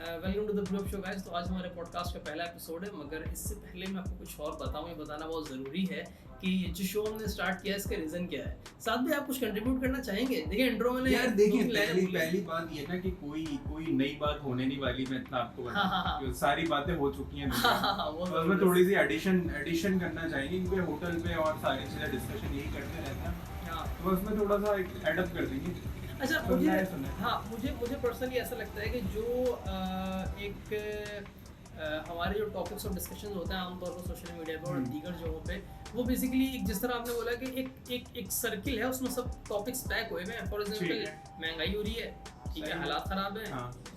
Welcome to the blog show guys. तो आज हमारे पॉडकास्ट का पहला एपिसोड है, मगर इससे पहले मैं आपको कुछ और बताऊं, ये बताना बहुत ज़रूरी है कि ये जो शो हमने स्टार्ट किया है इसका रीज़न क्या है। साथ में आप कुछ कंट्रीब्यूट करना चाहेंगे? देखिए इंट्रो में यार देखिए पहली बात ये ना कि कोई नई बात होने नहीं वाली, मैं इतना आपको बता दूं। सारी बातें हो चुकी हैं। तो उसमें थोड़ी सी एडिशन करना चाहिए क्योंकि होटल पे और सारी चीज़ें डिस्कशन यही करते रहते हैं, तो उसमें थोड़ा सा एडअप कर देंगे। अच्छा, मुझे पर्सनली ऐसा लगता है कि जो हमारे जो टॉपिक्स ऑफ डिस्कशन होते हैं आमतौर पर सोशल मीडिया पे और दीगर जगहों पे, वो बेसिकली जिस तरह आपने बोला कि एक सर्किल है, उसमें सब टॉपिक्स पैक हुए हैं। फॉर एग्जांपल महंगाई हो रही है, ठीक है, हालात खराब है,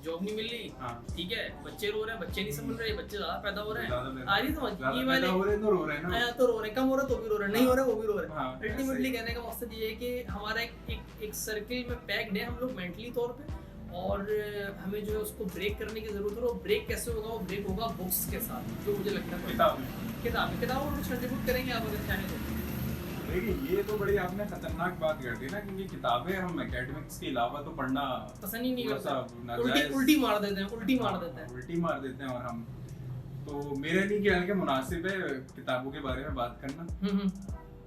जॉब नहीं मिल रही, ठीक है, बच्चे रो रहे हैं, बच्चे नहीं संभल रहे, बच्चे ज्यादा पैदा हो रहे हैं, आ रही समझ, ये वाले तो रो रहे हैं ना, तो रो रहे हैं, कम हो रहा तो भी रो रहे हैं, नहीं हो रहा वो भी रो रहे हैं। अल्टीमेटली कहने का मकसद ये है कि हमारा एक सर्किल में पैक्ड है हम लोग मेंटली तौर पे, और हमें जो है उसको ब्रेक करने की जरूरत है। वो ब्रेक कैसे होगा? वो ब्रेक होगा बुक्स के साथ, जो मुझे लगता है किताब और कुछ कंट्रीब्यूट करेंगे आप अगर चाहें तो। देखिए ये तो बड़ी आपने खतरनाक बात कर दी ना, क्योंकि किताबें हम एकेडमिक्स के अलावा तो पढ़ना पसंद ही नहीं करता, उल्टी मार देते हैं और हम तो मेरे नहीं ख्याल के मुनासिब है किताबों के बारे में बात करना,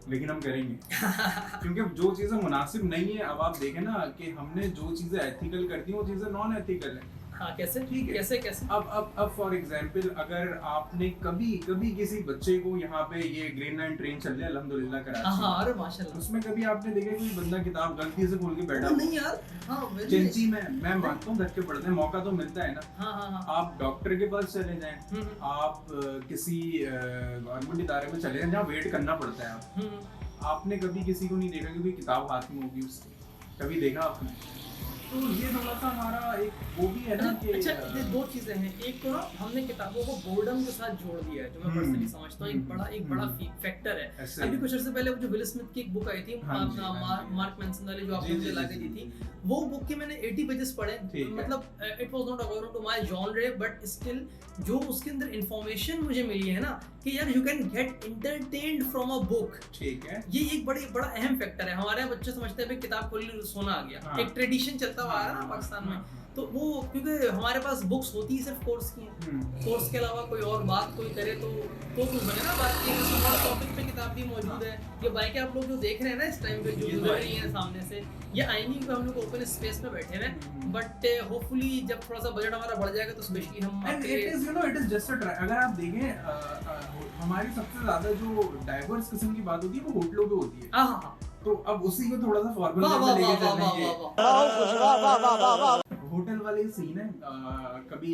लेकिन हम करेंगे क्योंकि जो चीजें मुनासिब नहीं है, अब आप देखें ना कि हमने जो चीजें एथिकल करती हैं वो चीजें नॉन एथिकल है। हाँ, कैसे? ठीक है, कैसे? अब फॉर एग्जांपल अगर आपने कभी किसी बच्चे को यहाँ पे ये ग्रीन लाइन ट्रेन चल रही है अल्हम्दुलिल्लाह कराची, हाँ, अरे माशाल्लाह, उसमें कभी आपने देखा कोई बंदा किताब गलती से खोल के बैठा? नहीं यार, हाँ चिंची में मैं मानता हूँ बच्चे पढ़ते हैं, मौका तो मिलता है ना। हाँ। आप डॉक्टर के पास चले जाएं, आप किसी गवर्नमेंट इदारे में चले जाएं जहाँ वेट करना पड़ता है, आपने कभी किसी को नहीं देखा कि कोई किताब हाथ में होगी उसकी? कभी देखा आपने? तो ये थोड़ा सा हमारा एक वो भी है ना कि अच्छा, ये दो चीजें हैं। एक तो हमने किताबों को बोर्डम के साथ जोड़ दिया है, जो मैं पर्सनली समझता हूँ एक बड़ा फैक्टर है। अभी कुछ अर्से पहले जो विल स्मिथ की एक बुक आई थी, मार्क मैनसन वाली, जो आपने मुझे लाके दी थी, वो बुक के मैंने 80 पेजेस पढ़े। मतलब it was not according to my genre, but still जो उसके अंदर इंफॉर्मेशन मुझे मिली है ना कि यार you can get entertained from a book. ठीक है, ये एक बड़ा अहम फैक्टर है। हमारे बच्चे समझते हैं किताब खोल ली सोना आ गया, एक ट्रेडिशन चलता हुआ आ रहा है ना पाकिस्तान में, तो वो क्योंकि हमारे पास बुक्स होती है सिर्फ कोर्स की हैं, कोर्स के अलावा कोई और बात कोई करे तो कुछ बने ना। बात की टॉपिक पे किताब भी मौजूद है। ये बाइक आप लोग जो देख रहे हैं ना इस टाइम पे, जो गुजर रही है सामने से, ये आईनी पे हम लोग ओपन स्पेस में बैठे हैं, बट होपफुली जब थोड़ा सा बजट हमारा बढ़ जाएगा तो स्पेशली हम इट इज जस्ट अ, अगर आप देखें हमारी सबसे ज्यादा जो डाइवर्स किस्म की बात होती है वो होटलों पे होती है। हाँ, तो अब उसी को थोड़ा सा फॉर्मूला में लेके चलेंगे। होटल वाले सीन है, कभी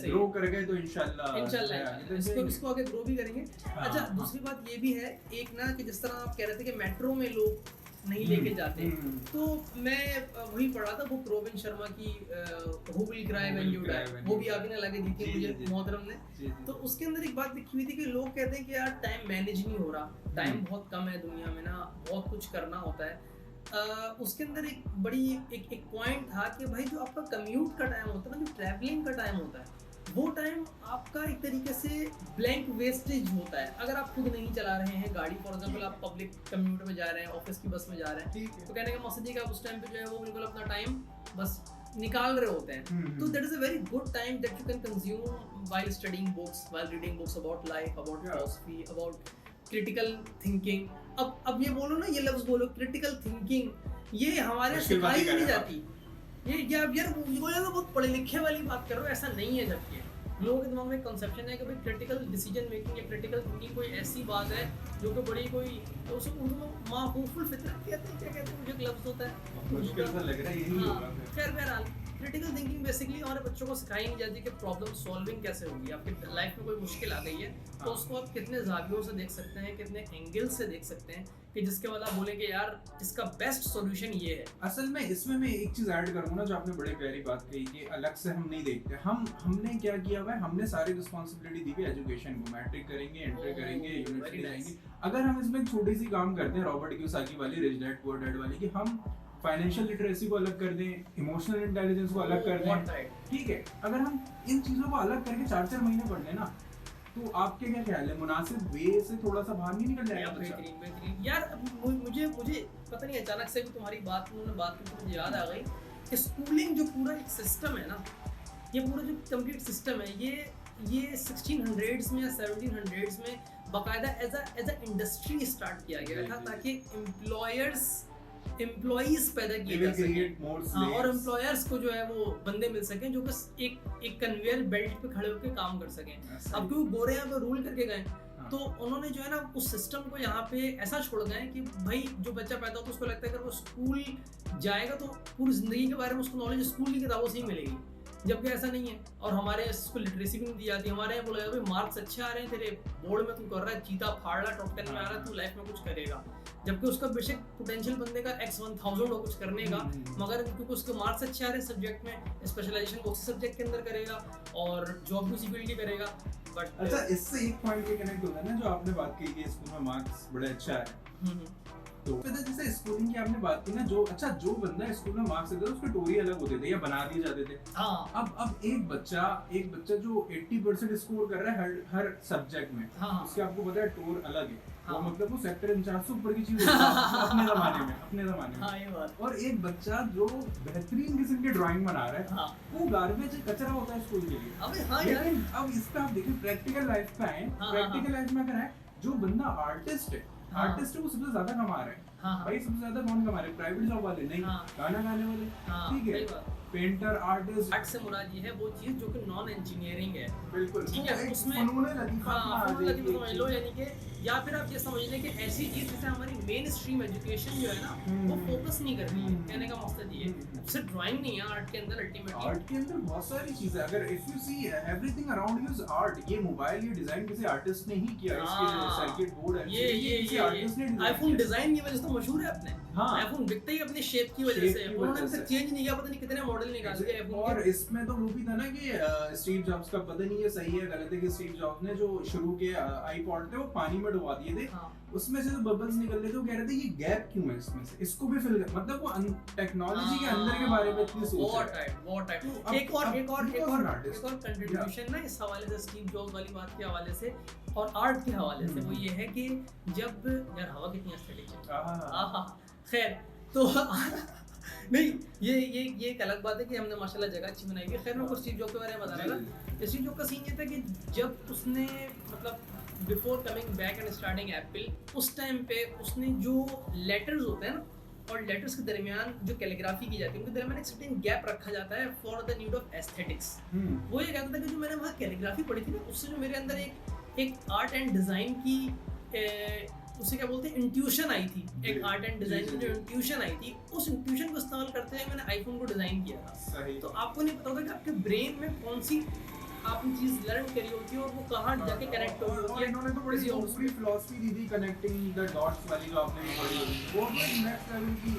ग्रो कर गए तो इंशाल्लाह इसको आगे ग्रो भी करेंगे। अच्छा, दूसरी बात ये भी है एक ना कि जिस तरह आप कह रहे थे कि मेट्रो में लोग नहीं लेके जाते, तो मैं वही पढ़ा था बुक रोबिन शर्मा की, who will cry when you die, वो भी आपने लगे दी थी मुझे मोहतरम ने। तो उसके अंदर एक बात लिखी हुई थी कि लोग कहते हैं कि यार टाइम मैनेज नहीं हो रहा, टाइम बहुत कम है दुनिया में ना, बहुत कुछ करना होता है। उसके अंदर एक पॉइंट था कि भाई जो आपका कम्यूट का टाइम होता है ना, जो ट्रैवलिंग का टाइम होता है, वो टाइम आपका एक तरीके से ब्लैंक वेस्टेज होता है। अगर आप खुद नहीं चला रहे हैं गाड़ी, फॉर एग्जांपल आप पब्लिक कम्यूट में जा रहे हैं, ऑफिस की बस में जा रहे हैं, तो कहने का मकसद ये कि आप उस टाइम पे जो है वो बिल्कुल अपना टाइम बस निकाल रहे होते हैं। तो that is a very good time that you can consume while studying books, while reading books about life, about philosophy, about critical thinking. अब ये बोलो ना, ये लफ्ज बोलो क्रिटिकल थिंकिंग, ये हमारे सिखाई नहीं जाती। ये अब यार बहुत पढ़े लिखे वाली बात कर रहे हो, ऐसा नहीं है। जबकि लोगों के दिमाग में कंसेप्शन है कि भाई क्रिटिकल डिसीजन मेकिंग या क्रिटिकल थिंकिंग कोई ऐसी बात है जो कि बड़ी कोई, तो उसे उर्दू में माकूफुल फितरत कहते हैं, क्या कहते हैं, मुझे एक लफ्ज होता है, मुश्किल सा लग रहा है यही होगा। खैर बहरहाल क्रिटिकल थिंकिंग बेसिकली हमारे बच्चों को सिखाई नहीं जाती कि प्रॉब्लम सॉल्विंग कैसे होगी। आपकी लाइफ में कोई मुश्किल आ गई है तो उसको आप कितने ज़ावियों से देख सकते हैं, कितने एंगल से देख सकते हैं, कि जिसके बाद आप बोलेंगे यार इसका बेस्ट सॉल्यूशन ये है। असल में इसमें मैं एक चीज़ ऐड करूँगा ना, जो आपने बड़ी प्यारी बात कही कि अलग से हम नहीं देखते। हमने क्या किया हुआ है, हमने सारी रिस्पॉन्सिबिलिटी दी हुई एजुकेशन को, मैट्रिक करेंगे, इंटर करेंगे, यूनिवर्सिटी जाएंगे। अगर हम इसमें छोटी सी काम करते हैं रॉबर्ट कियोसाकी वाली, रिच डैड पुअर डैड वाली, कि हम फाइनेंशियल लिटरेसी को अलग कर दें, इमोशनल इंटेलिजेंस को अलग कर दें, ठीक है, अगर हम इन चीज़ों को अलग करके 4-4 महीने पढ़ लें ना, तो आपके क्या ख्याल है, मुनासिब वे से थोड़ा सा बाहर नहीं निकल जाएगा? बेहतरीन यार, मुझे पता नहीं, अचानक से भी तुम्हारी बात की तो मुझे याद आ गई कि स्कूलिंग जो पूरा एक सिस्टम है ना, ये पूरा जो कंप्लीट सिस्टम है ये 1600s में या 1700s में बाकायदा एज अ इंडस्ट्री स्टार्ट किया गया था ताकि एम्प्लॉइज पैदा किए जा सकें और एम्प्लॉयर्स को जो है वो बंदे मिल सकें जो कि एक कन्वेयर बेल्ट पे खड़े होकर काम कर सकें। अब क्योंकि गोरे यहाँ पे रूल करके गए तो उन्होंने जो है ना उस सिस्टम को यहाँ पे ऐसा छोड़ गए कि भाई जो बच्चा पैदा होता है उसको लगता है अगर वो स्कूल जाएगा तो पूरी जिंदगी के बारे में उसको नॉलेज स्कूल की किताबों से ही मिलेगी, जबकि ऐसा नहीं है। और हमारे इसको लिटरेसी भी नहीं दी जाती। हमारे यहाँ बोला भाई मार्क्स अच्छे आ रहे हैं तेरे बोर्ड में, तू कर रहा है चीता फाड़ रहा, टॉप 10 में आ रहा है, तू लाइफ में कुछ करेगा, जबकि उसका बेशक पोटेंशियल बंदे का x1000 हो कुछ करने का, मगर क्योंकि उसके मार्क्स अच्छे आ रहे हैं सब्जेक्ट में, स्पेशलाइजेशन उसी सब्जेक्ट के अंदर करेगा और जॉब भी उसी फील्ड की करेगा। बट अच्छा, इससे एक पॉइंट ये कनेक्ट होता है ना जो आपने बात की कि स्कूल में मार्क्स बड़े अच्छा है, तो जैसे स्कूलिंग की आपने बात की ना, जो बंदा स्कूल में मार्क्स देता था उसके टोरी अलग होते थे या बना दिए जाते थे। अब एक बच्चा जो 80% स्कोर कर रहा है हर सब्जेक्ट में, उसके आपको पता है टोर अलग है, वो मतलब वो सेक्टर इंचार्ज से ऊपर की चीज होती है अपने जमाने में। ये बात। और एक बच्चा जो बेहतरीन किस्म की ड्राइंग बना रहा है, वो गार्बेज कचरा होता है स्कूल के लिए। लेकिन अब इसका आप देखिए प्रैक्टिकल लाइफ पे आए, प्रैक्टिकल लाइफ में अगर है जो बंदा आर्टिस्ट है वो सबसे ज्यादा कमा रहा है। भाई सबसे ज्यादा कौन कमा रहा है? प्राइवेट जॉब वाले नहीं, गाना गाने वाले, ठीक है, पेंटर, आर्टिस्ट। आर्ट से मुराद ये है वो चीज जो कि नॉन इंजीनियरिंग है, बिल्कुल, ठीक है, उसमें फनून लतीफा समझ लो, यानी कि या फिर आप ये समझ लें कि ऐसी चीज जैसे हमारी मेन स्ट्रीम एजुकेशन जो है ना वो फोकस नहीं कर रही है। कहने का मकसद ये है सिर्फ ड्राइंग नहीं है आर्ट के अंदर, अल्टीमेटली आर्ट के अंदर बहुत सारी चीजें, अगर if you see everything around you is art. ये मोबाइल ये डिजाइन किसी आर्टिस्ट ने ही किया, इसके सर्किट बोर्ड है ये किसी आर्टिस्ट ने डिजाइन। आईफोन डिजाइन की वजह से तो मशहूर है अपने, आईफोन बिकता ही अपनी शेप की वजह से, उन्होंने सिर्फ चेंज नहीं किया, पता नहीं कितने मॉडल निकाल दिए आईफोन। और इसमें तो वो भी था ना कि स्टीव जॉब्स का, पता नहीं ये सही है गलत है, कि स्टीव जॉब्स ने जो शुरू के आईपॉड थे वो पानी में डुबा दिए थे, उसमें से जो बबल्स निकल रहे थे, वो कह रहे थे ये गैप क्यों है इसमें से, इसको भी फिल कर, मतलब वो टेक्नोलॉजी के अंदर के बारे में इतनी सोच है। एक और कंट्रीब्यूशन ना इस हवाले से, स्टीव जॉब्स वाली बात के हवाले से और आर्ट के हवाले से, वो ये है कि जब यार हवा कितनी एस्थेटिक है, खैर तो नहीं ये एक अलग बात है कि हमने माशाल्लाह जगह अच्छी बनाई हुई है। खैर मैं कुछ स्टीव जॉब्स के बारे में बता रहा था। स्टीव जॉब्स का सीन ये था कि जब उसने मतलब before coming back and starting Apple, उस टाइम पे उसने जो लेटर्स होते हैं ना और लेटर्स के दरमियान जो कैलीग्राफी की जाती है उनके दरमियान एक सर्टेन गैप रखा जाता है for the need of aesthetics. वो ये कहता था कि जो मैंने वहाँ कैलीग्राफी पढ़ी थी ना, उससे जो मेरे अंदर एक आर्ट एंड डिज़ाइन की उसे क्या बोलते हैं इंट्यूशन आई थी, एक आर्ट एंड डिजाइन की जो इंट्यूशन आई थी, उस इंट्यूशन को इस्तेमाल करते हुए मैंने आईफोन को डिजाइन किया था। तो आपको नहीं पता होगा कि आपके ब्रेन में कौन सी आपने चीज लर्न करी होती है और वो कहाँ जाके कनेक्ट हो होती है। इन्होंने तो बड़ी फिलॉसफी दी थी कनेक्टिंग द डॉट्स वाली, जो आपने पढ़ी होगी, वो नेक्स्ट लेवल की